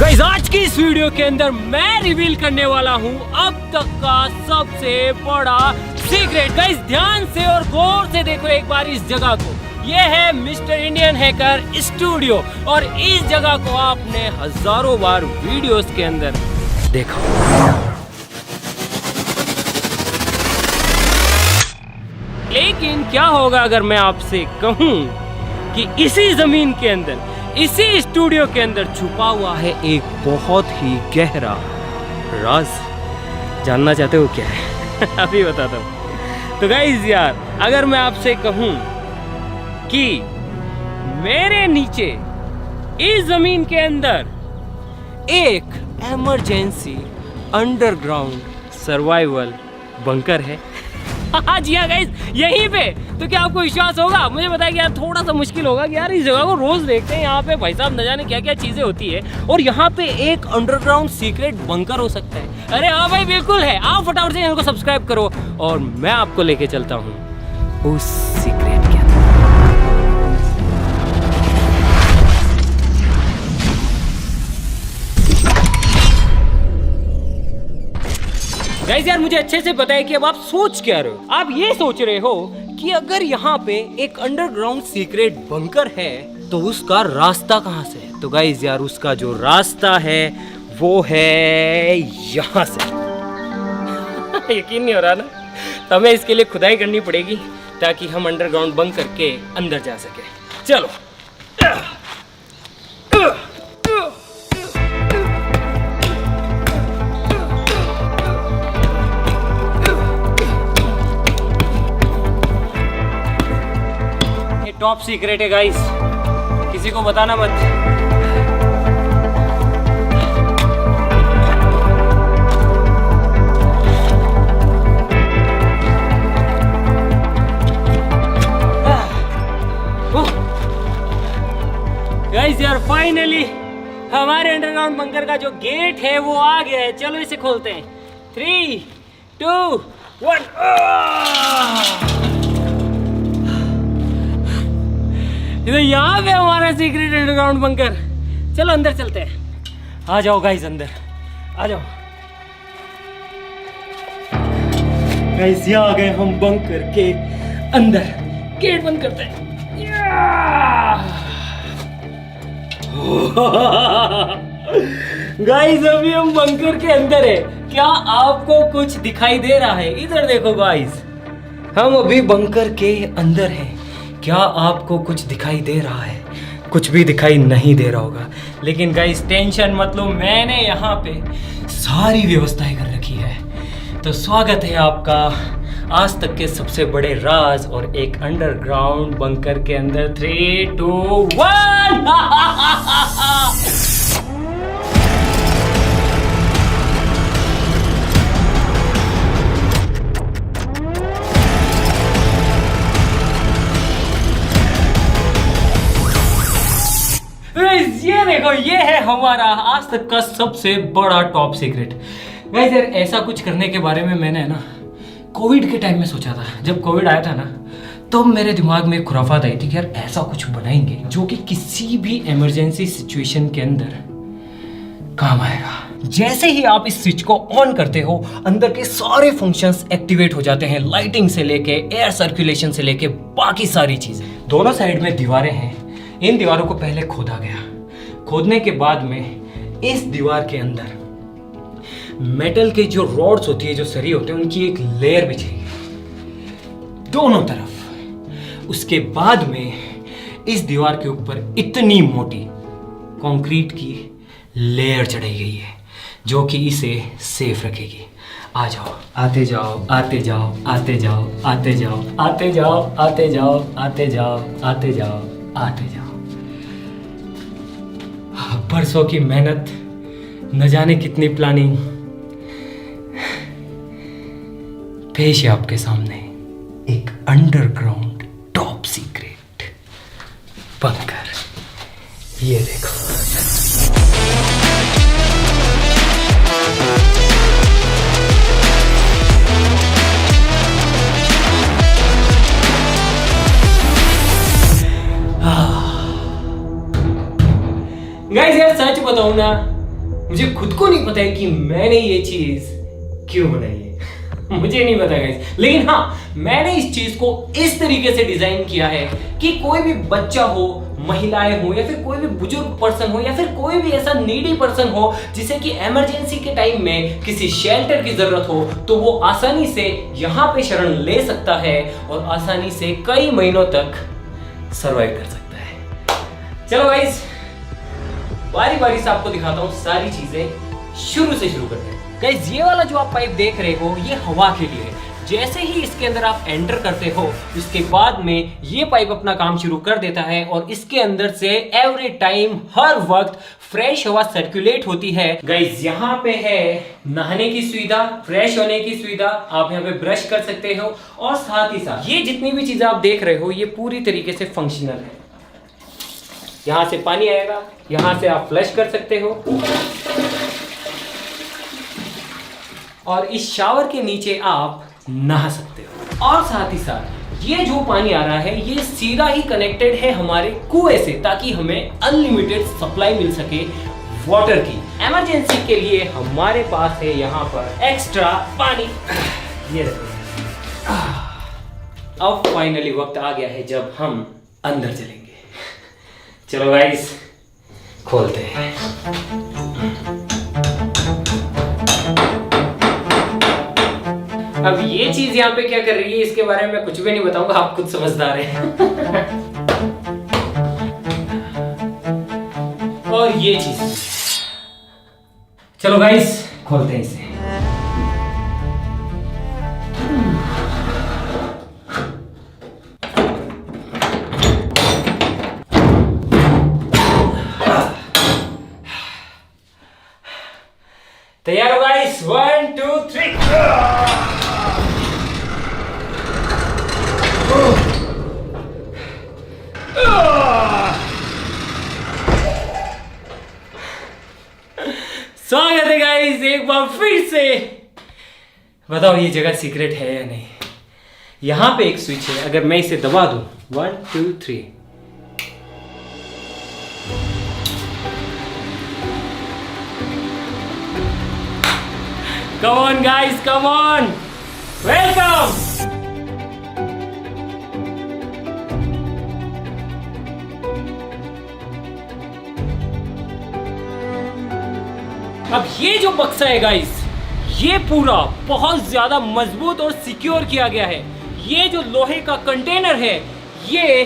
Guys आज की इस वीडियो के अंदर मैं रिवील करने वाला हूँ अब तक का सबसे बड़ा सीक्रेट। गाइस ध्यान से और गौर से देखो एक बार इस जगह को। ये है मिस्टर इंडियन हैकर स्टूडियो और इस जगह को आपने हजारों बार वीडियोस के अंदर देखा। लेकिन क्या होगा अगर मैं आपसे कहूँ कि इसी जमीन के अंदर, इसी स्टूडियो के अंदर छुपा हुआ है एक बहुत ही गहरा राज। जानना चाहते हो क्या है? अभी बताता हूँ। तो गाइस यार, अगर मैं आपसे कहूँ कि मेरे नीचे इस जमीन के अंदर एक इमरजेंसी अंडरग्राउंड सर्वाइवल बंकर है। हाँ जी हाँ गाइस, यहीं पे। तो क्या आपको विश्वास होगा? मुझे बताया कि यार थोड़ा सा मुश्किल होगा कि यार इस जगह को रोज देखते हैं, यहाँ पे भाई साहब न जाने क्या क्या चीजें होती है और यहाँ पे एक अंडरग्राउंड सीक्रेट बंकर हो सकता है। अरे हाँ भाई बिल्कुल है। आप फटाफट से चैनल को सब्सक्राइब करो और मैं आपको लेके चलता हूँ उस सीक्रेट के अंदर। गाइस यार मुझे अच्छे से पता है कि अब आप सोच क्या रहे हो। आप ये सोच रहे हो कि अगर यहाँ पे एक अंडरग्राउंड सीक्रेट बंकर है तो उसका रास्ता कहाँ से है? तो गाइस यार उसका जो रास्ता है वो है यहाँ से। यकीन नहीं हो रहा ना? तो हमें इसके लिए खुदाई करनी पड़ेगी ताकि हम अंडरग्राउंड बंकर के अंदर जा सके। चलो टॉप सीक्रेट है गाइस, किसी को बताना मत। गाइस यार फाइनली हमारे अंडरग्राउंड बंकर का जो गेट है वो आ गया है। चलो इसे खोलते हैं। 3, 2, 1। यहाँ पे हमारा सीक्रेट अंडरग्राउंड बंकर। चलो अंदर चलते हैं। आ जाओ गाइस अंदर आ जाओ। गाइस यहाँ आ गए हम बंकर के अंदर। गेट बंद करते हैं। गाइस अभी हम बंकर के अंदर है। क्या आपको कुछ दिखाई दे रहा है? इधर देखो गाइस, हम अभी बंकर के अंदर हैं। क्या आपको कुछ दिखाई दे रहा है? कुछ भी दिखाई नहीं दे रहा होगा, लेकिन गाइस टेंशन मत लो, मैंने यहाँ पे सारी व्यवस्थाएं कर रखी है। तो स्वागत है आपका आज तक के सबसे बड़े राज और एक अंडरग्राउंड बंकर के अंदर। 3, 2, 1। ये देखो, ये है हमारा आज तक का सबसे बड़ा टॉप सीक्रेट। गाइस यार ऐसा कुछ करने के बारे में मैंने ना कोविड के टाइम में सोचा था। जब कोविड आया था ना तो मेरे दिमाग में एक खुराफात आई थी कि यार ऐसा कुछ बनाएंगे जो कि किसी भी इमरजेंसी सिचुएशन के अंदर काम आएगा। जैसे ही आप इस स्विच को ऑन करते हो अंदर के सारे फंक्शंस एक्टिवेट हो जाते हैं, लाइटिंग से लेके एयर सर्कुलेशन से लेके बाकी सारी चीजें। दोनों साइड में दीवारें हैं। इन दीवारों को पहले खोदा गया। खोदने के बाद में इस दीवार के अंदर मेटल के जो रॉड्स होती है, जो सरी होते हैं, उनकी एक लेयर बिछाई दोनों तरफ। उसके बाद में इस दीवार के ऊपर इतनी मोटी कंक्रीट की लेयर चढ़ाई गई है जो कि इसे सेफ रखेगी। आ जाओ, आते जाओ, आते जाओ, आते जाओ, आते जाओ, आते जाओ, आते जाओ, आते जाओ, आते जाओ, आते जाओ। बरसों की मेहनत, न जाने कितनी प्लानिंग, पेश है आपके सामने एक अंडरग्राउंड टॉप सीक्रेट बंकर। ये देखो। गाइस यार सच बताऊं ना मुझे खुद को नहीं पता है कि मैंने ये चीज क्यों बनाई है। मुझे नहीं पता गाइस, लेकिन हाँ, मैंने इस चीज को इस तरीके से डिजाइन किया है कि कोई भी बच्चा हो, महिलाएं हो, या फिर कोई भी बुजुर्ग पर्सन हो, या फिर कोई भी ऐसा नीडी पर्सन हो जिसे कि इमरजेंसी के टाइम में किसी शेल्टर की जरूरत हो, तो वो आसानी से यहाँ पे शरण ले सकता है और आसानी से कई महीनों तक सरवाइव कर सकता है। चलो गाइस, बारी बारी से आपको दिखाता हूँ सारी चीजें शुरू से शुरू करते हैं। गाइस, ये वाला जो आप पाइप देख रहे हो, ये हवा के लिए है। जैसे ही इसके अंदर आप एंटर करते हो, इसके बाद में ये पाइप अपना काम शुरू कर देता है और इसके अंदर से एवरी टाइम, हर वक्त फ्रेश हवा सर्कुलेट होती है। गाइस, यहाँ पे है नहाने की सुविधा, फ्रेश होने की सुविधा, आप यहाँ पे ब्रश कर सकते हो, और साथ ही साथ ये जितनी भी चीजें आप देख रहे हो, ये पूरी तरीके से फंक्शनल है। यहाँ से पानी आएगा, यहाँ से आप फ्लश कर सकते हो, और इस शावर के नीचे आप नहा सकते हो। और साथ ही साथ ये जो पानी आ रहा है, ये सीधा ही कनेक्टेड है हमारे कुएं से, ताकि हमें अनलिमिटेड सप्लाई मिल सके वाटर की। इमरजेंसी के लिए हमारे पास है यहाँ पर एक्स्ट्रा पानी। ये देखो, अब फाइनली वक्त आ गया है जब हम अंदर चलेंगे। चलो गाइस, खोलते हैं। अब ये चीज यहाँ पे क्या कर रही है, इसके बारे में मैं कुछ भी नहीं बताऊंगा, आप खुद समझदार हैं। और ये चीज, चलो गाइस खोलते हैं इसे। तैयार हो गाइस? 1 2 3। स्वागत है गाइस एक बार फिर से। बताओ ये जगह सीक्रेट है या नहीं? यहां पे एक स्विच है, अगर मैं इसे दबा दूं, 1 2 3, come on guys, come on, welcome। अब ये जो बक्सा है गाइस, ये पूरा बहुत ज्यादा मजबूत और सिक्योर किया गया है। ये जो लोहे का कंटेनर है, ये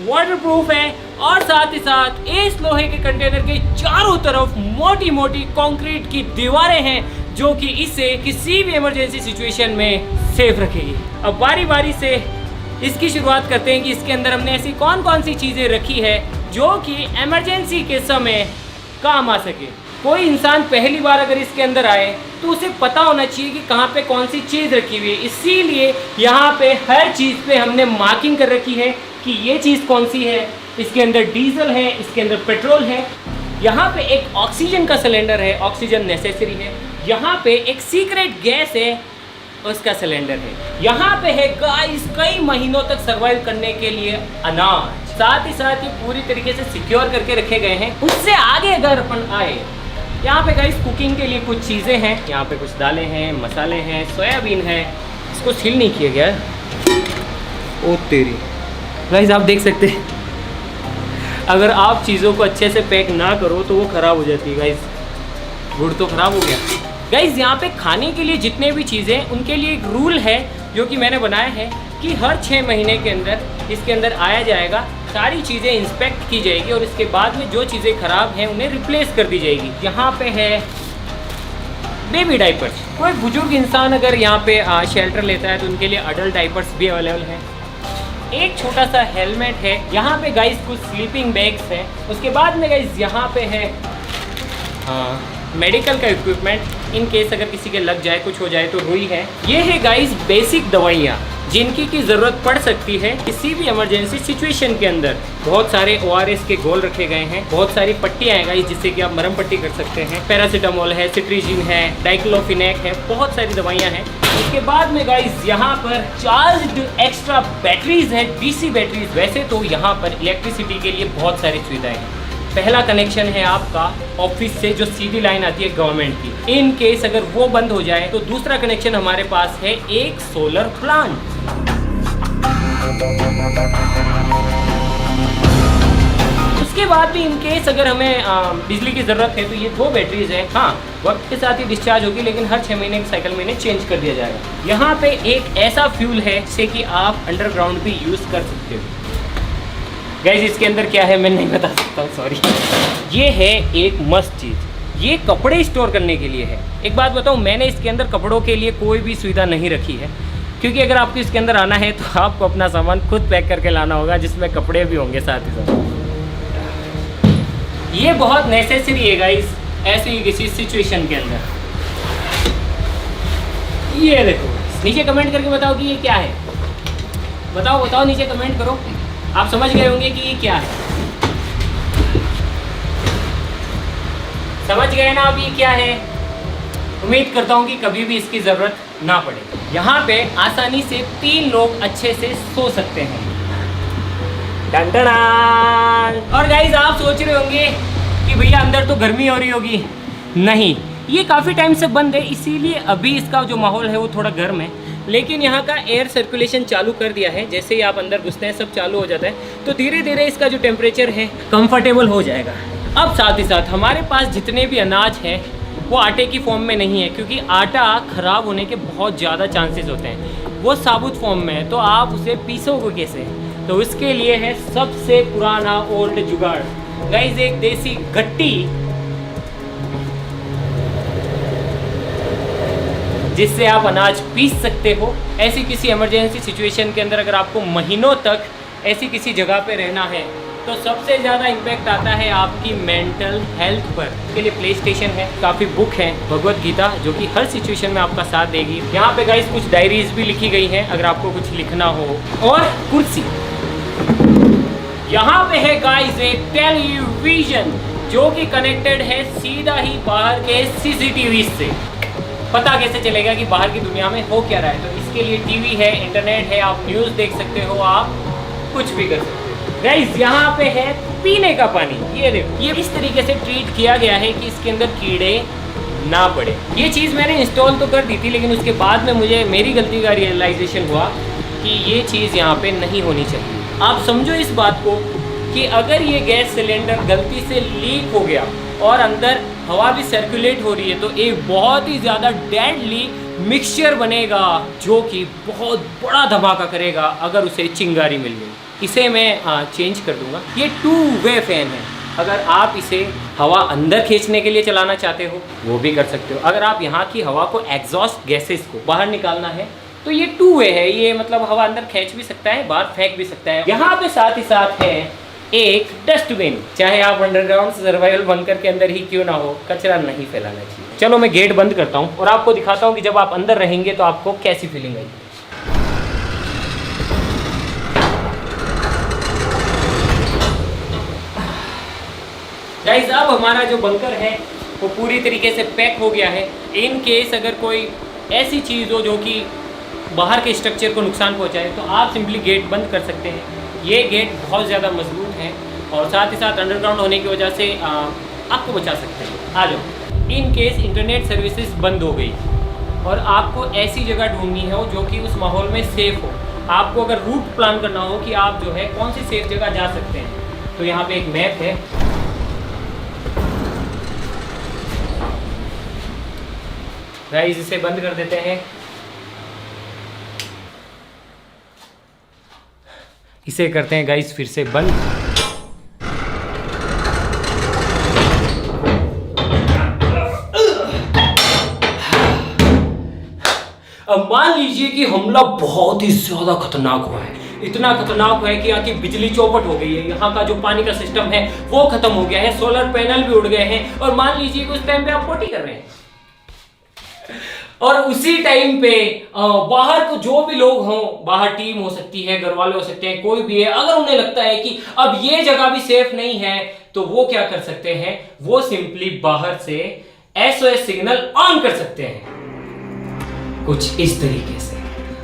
वाटरप्रूफ है, और साथ ही साथ इस लोहे के कंटेनर के चारों तरफ मोटी मोटी कंक्रीट की दीवारें हैं, जो कि इसे किसी भी इमरजेंसी सिचुएशन में सेफ रखेगी। अब बारी बारी से इसकी शुरुआत करते हैं कि इसके अंदर हमने ऐसी कौन कौन सी चीज़ें रखी है जो कि इमरजेंसी के समय काम आ सके। कोई इंसान पहली बार अगर इसके अंदर आए तो उसे पता होना चाहिए कि कहाँ पे कौन सी चीज़ रखी हुई है, इसीलिए यहाँ पे हर चीज़ पे हमने मार्किंग कर रखी है कि ये चीज़ कौन सी है। इसके अंदर डीजल है, इसके अंदर पेट्रोल है, यहाँ पे एक ऑक्सीजन का सिलेंडर है, ऑक्सीजन नेसेसरी है, यहाँ पे एक सीक्रेट गैस है, उसका सिलेंडर है, यहाँ पे है गाइस कई महीनों तक सर्वाइव करने के लिए अनाज, साथ ही साथ ये पूरी तरीके से सिक्योर करके रखे गए हैं। उससे आगे अगर अपन आए, यहाँ पे गाइस कुकिंग के लिए कुछ चीज़ें हैं, यहाँ पे कुछ दालें हैं, मसाले हैं, सोयाबीन है, इसको सील नहीं किया गया है। ओ तेरी गाइस, आप देख सकते हैं अगर आप चीज़ों को अच्छे से पैक ना करो तो वो ख़राब हो जाती है। गाइस गुड़ तो ख़राब हो गया। गाइस यहाँ पे खाने के लिए जितने भी चीज़ें, उनके लिए एक रूल है जो कि मैंने बनाया है कि हर 6 महीने के अंदर इसके अंदर आया जाएगा, सारी चीज़ें इंस्पेक्ट की जाएगी और इसके बाद में जो चीज़ें ख़राब हैं उन्हें रिप्लेस कर दी जाएगी। यहाँ पे है बेबी डाइपर्स, कोई बुजुर्ग इंसान अगर यहाँ पे शेल्टर लेता है तो उनके लिए अडल्ट डाइपर्स भी अवेलेबल हैं। एक छोटा सा हेलमेट है, यहाँ पे गाइस कुछ स्लीपिंग बैग्स हैं। उसके बाद में गाइस यहाँ पे है मेडिकल का इक्विपमेंट, इन केस अगर किसी के लग जाए, कुछ हो जाए तो रुई है। ये है गाइस बेसिक दवाइयाँ जिनकी की ज़रूरत पड़ सकती है किसी भी इमरजेंसी सिचुएशन के अंदर। बहुत सारे ORS के गोल रखे गए हैं, बहुत सारी पट्टियाँ हैं गाइस जिससे कि आप मरहम पट्टी कर सकते हैं। पैरासीटामोल है, सिट्रीजिन है, डाइक्लोफिनेक है, बहुत सारी दवाइयाँ हैं। उसके बाद में गाइस यहाँ पर चार्ज्ड एक्स्ट्रा बैटरीज है, DC बैटरीज। वैसे तो यहाँ पर इलेक्ट्रिसिटी के लिए बहुत सारी सुविधाएं हैं, पहला कनेक्शन है आपका ऑफिस से जो सीधी लाइन आती है गवर्नमेंट की। इन केस अगर वो बंद हो जाए तो दूसरा कनेक्शन हमारे पास है एक सोलर प्लांट। उसके बाद भी इन केस अगर हमें बिजली की ज़रूरत है तो ये 2 बैटरीज है। हाँ, वक्त के साथ ही डिस्चार्ज होगी, लेकिन हर 6 महीने के साइकिल में इन्हें चेंज कर दिया जाएगा। यहाँ पे एक ऐसा फ्यूल है जिसे कि आप अंडरग्राउंड भी यूज़ कर सकते हो। गाइस इसके अंदर क्या है मैं नहीं बता सकता हूँ, सॉरी। ये है एक मस्त चीज़, ये कपड़े स्टोर करने के लिए है। एक बात बताऊँ, मैंने इसके अंदर कपड़ों के लिए कोई भी सुविधा नहीं रखी है, क्योंकि अगर आपको इसके अंदर आना है तो आपको अपना सामान खुद पैक करके लाना होगा, जिसमें कपड़े भी होंगे साथ ही साथ। ये बहुत नेसेसरी है गाइस ऐसी किसी सिचुएशन के अंदर। ये देखो, नीचे कमेंट करके बताओ कि ये क्या है। बताओ नीचे कमेंट करो। आप समझ गए होंगे कि ये क्या है। समझ गए ना आप ये क्या है। उम्मीद करता हूँ कि कभी भी इसकी ज़रूरत ना पड़े। यहाँ पे आसानी से 3 लोग अच्छे से सो सकते हैं। और गाइज आप सोच रहे होंगे कि भैया अंदर तो गर्मी हो रही होगी। नहीं, ये काफ़ी टाइम से बंद है, इसीलिए अभी इसका जो माहौल है वो थोड़ा गर्म है, लेकिन यहाँ का एयर सर्कुलेशन चालू कर दिया है। जैसे ही आप अंदर घुसते हैं सब चालू हो जाता है, तो धीरे धीरे इसका जो टेम्परेचर है कंफर्टेबल हो जाएगा। अब साथ ही साथ हमारे पास जितने भी अनाज हैं वो आटे की फॉर्म में नहीं है, क्योंकि आटा ख़राब होने के बहुत ज़्यादा चांसेस होते हैं। वो साबुत फॉर्म में है, तो आप उसे पीसोगे कैसे। तो इसके लिए है सबसे पुराना ओल्ड जुगाड़ गाइस, एक देसी गट्टी, जिससे आप अनाज पीस सकते हो। ऐसी किसी इमरजेंसी सिचुएशन के अंदर अगर आपको महीनों तक ऐसी किसी जगह पे रहना है तो सबसे ज़्यादा इम्पैक्ट आता है आपकी मेंटल हेल्थ पर। इसके लिए प्ले स्टेशन है, काफ़ी बुक है, भगवत गीता, जो कि हर सिचुएशन में आपका साथ देगी। यहाँ पे गाइस कुछ डायरीज भी लिखी गई हैं अगर आपको कुछ लिखना हो। और कुर्सी, यहाँ पे है गाइस एक टेलीविजन जो कि कनेक्टेड है सीधा ही बाहर के सीसीटीवी से। पता कैसे चलेगा कि बाहर की दुनिया में हो क्या रहा है। तो इसके लिए टीवी है, इंटरनेट है, आप न्यूज़ देख सकते हो, आप कुछ भी कर सकते हो। गाइस यहाँ पे है पीने का पानी, ये देखो, ये इस तरीके से ट्रीट किया गया है कि इसके अंदर कीड़े ना पड़े। ये चीज़ मैंने इंस्टॉल तो कर दी थी, लेकिन उसके बाद में मुझे मेरी गलती का रियलाइजेशन हुआ कि ये चीज़ यहाँ पे नहीं होनी चाहिए। आप समझो इस बात को कि अगर ये गैस सिलेंडर गलती से लीक हो गया और अंदर हवा भी सर्कुलेट हो रही है, तो एक बहुत ही ज़्यादा डेडली मिक्सचर बनेगा जो कि बहुत बड़ा धमाका करेगा अगर उसे चिंगारी मिल गई। इसे मैं चेंज कर दूंगा। ये 2 वे फैन है। अगर आप इसे हवा अंदर खींचने के लिए चलाना चाहते हो वो भी कर सकते हो। अगर आप यहाँ की हवा को, एग्जॉस्ट गैसेस को बाहर निकालना है तो ये 2 वे है। ये मतलब हवा अंदर खींच भी सकता है, बाहर फेंक भी सकता है। यहाँ पे साथ ही साथ है एक डस्टबिन। चाहे आप अंडरग्राउंड सर्वाइवल बंकर के अंदर ही क्यों ना हो, कचरा नहीं फैलाना चाहिए। चलो मैं गेट बंद करता हूँ और आपको दिखाता हूँ कि जब आप अंदर रहेंगे तो आपको कैसी फीलिंग आएगी। गाइस अब हमारा जो बंकर है वो पूरी तरीके से पैक हो गया है। इन केस अगर कोई ऐसी चीज़ हो जो कि बाहर के स्ट्रक्चर को नुकसान पहुंचाए तो आप सिंपली गेट बंद कर सकते हैं। ये गेट बहुत ज़्यादा मजबूत है और साथ ही साथ अंडरग्राउंड होने की वजह से आपको बचा सकते हैं। आ जाओ। इन केस इंटरनेट सर्विसेज बंद हो गई और आपको ऐसी जगह ढूंढनी हो जो कि उस माहौल में सेफ़ हो, आपको अगर रूट प्लान करना हो कि आप जो है कौन सी सेफ जगह जा सकते हैं, तो यहाँ पे एक मैप है। गाइस इसे बंद कर देते हैं। इसे करते हैं गाइस फिर से बंद। अब मान लीजिए कि हमला बहुत ही ज्यादा खतरनाक हुआ है। इतना खतरनाक हुआ है कि यहाँ की बिजली चौपट हो गई है, यहाँ का जो पानी का सिस्टम है वो खत्म हो गया है, सोलर पैनल भी उड़ गए हैं, और मान लीजिए कि उस टाइम पे आप पोटी कर रहे हैं और उसी टाइम पे बाहर को जो भी लोग हों, बाहर टीम हो सकती है, घर वाले हो सकते हैं, कोई भी है, अगर उन्हें लगता है कि अब ये जगह भी सेफ नहीं है तो वो क्या कर सकते हैं, वो सिंपली बाहर से SOS सिग्नल ऑन कर सकते हैं। कुछ इस तरीके से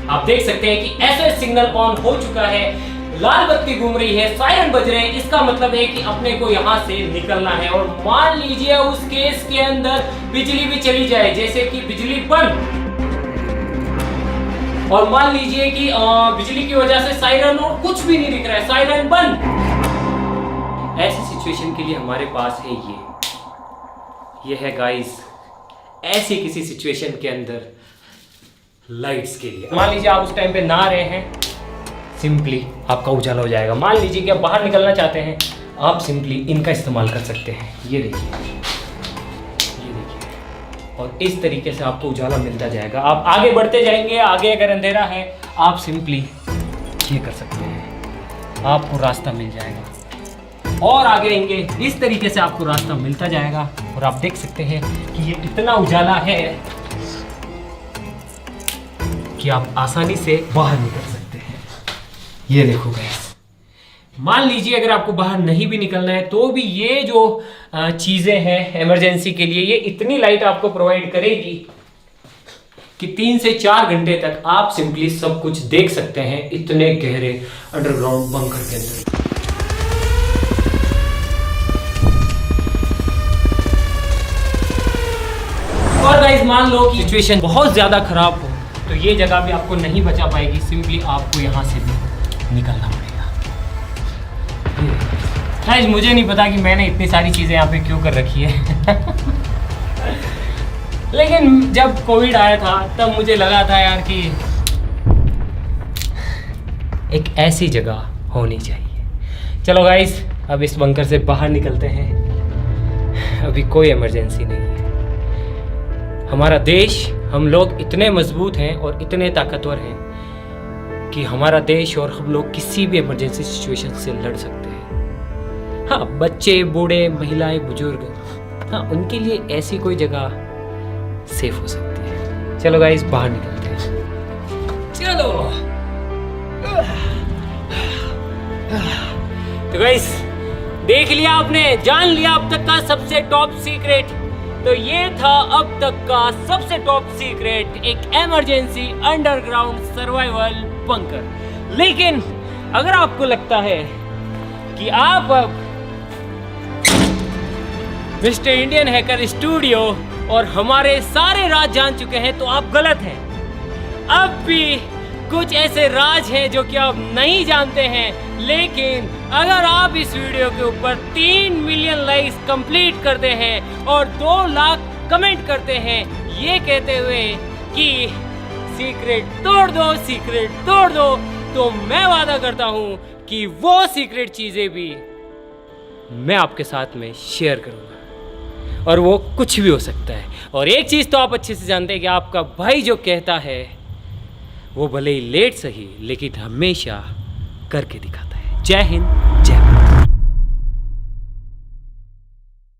आप देख सकते हैं कि SOS सिग्नल ऑन हो चुका है। लाल बत्ती घूम रही है, सायरन बज रहे हैं, इसका मतलब है कि अपने को यहाँ से निकलना है। और मान लीजिए उस केस के अंदर बिजली भी चली जाए, जैसे कि बिजली बंद, और मान लीजिए कि बिजली की वजह से सायरन और कुछ भी नहीं दिख रहा है, सायरन बंद। ऐसी सिचुएशन के लिए हमारे पास है ये है गाइस, ऐसी किसी सिचुएशन के अंदर लाइट्स के लिए। मान लीजिए आप उस टाइम पे नहा रहे हैं, सिंपली आपका उजाला हो जाएगा। मान लीजिए कि आप बाहर निकलना चाहते हैं, आप सिंपली इनका इस्तेमाल कर सकते हैं। ये देखिए, और इस तरीके से आपको उजाला मिलता जाएगा। आप आगे बढ़ते जाएंगे, आगे अगर अंधेरा है आप सिंपली ये कर सकते हैं, आपको रास्ता मिल जाएगा। और आगे आएंगे, इस तरीके से आपको रास्ता मिलता जाएगा। और आप देख सकते हैं कि ये इतना उजाला है कि आप आसानी से बाहर निकल सकते हैं। ये देखो गाइस, मान लीजिए अगर आपको बाहर नहीं भी निकलना है तो भी ये जो चीजें हैं इमरजेंसी के लिए, ये इतनी लाइट आपको प्रोवाइड करेगी कि 3 से 4 घंटे तक आप सिंपली सब कुछ देख सकते हैं इतने गहरे अंडरग्राउंड बंकर के अंदर। और गाइस मान लो कि सिचुएशन बहुत ज्यादा खराब हो तो ये जगह भी आपको नहीं बचा पाएगी, सिंपली आपको यहां से भी निकलना पड़ेगा। गाइस मुझे नहीं पता कि मैंने इतनी सारी चीजें यहाँ पे क्यों कर रखी है लेकिन जब कोविड आया था तब मुझे लगा था यार कि एक ऐसी जगह होनी चाहिए। चलो गाइस अब इस बंकर से बाहर निकलते हैं, अभी कोई इमरजेंसी नहीं है। हमारा देश, हम लोग इतने मजबूत हैं और इतने ताकतवर हैं कि हमारा देश और हम लोग किसी भी इमरजेंसी सिचुएशन से लड़ सकते हैं। हाँ, बच्चे, बूढ़े, महिलाएं, बुजुर्ग, हाँ उनके लिए ऐसी कोई जगह सेफ हो सकती है। चलो गाइस बाहर निकलते हैं, चलो। तो गाइस देख लिया आपने, जान लिया अब तक का सबसे टॉप सीक्रेट। तो ये था अब तक का सबसे टॉप सीक्रेट, एक इमरजेंसी अंडरग्राउंड सर्वाइवल बंकर। लेकिन अगर आपको लगता है कि आप अब मिस्टर इंडियन हैकर स्टूडियो और हमारे सारे राज जान चुके हैं तो आप गलत हैं। अब भी कुछ ऐसे राज हैं जो कि आप नहीं जानते हैं। लेकिन अगर आप इस वीडियो के ऊपर 3 मिलियन लाइक्स कंप्लीट करते हैं और 2 लाख कमेंट करते हैं ये कहते हुए कि सीक्रेट तोड़ दो, सीक्रेट तोड़ दो, तो मैं वादा करता हूं कि वो सीक्रेट चीजें भी मैं आपके साथ में शेयर करूंगा, और वो कुछ भी हो सकता है। और एक चीज़ तो आप अच्छे से जानते हैं कि आपका भाई जो कहता है वो भले ही लेट सही लेकिन हमेशा करके दिखाता है। जय हिंद।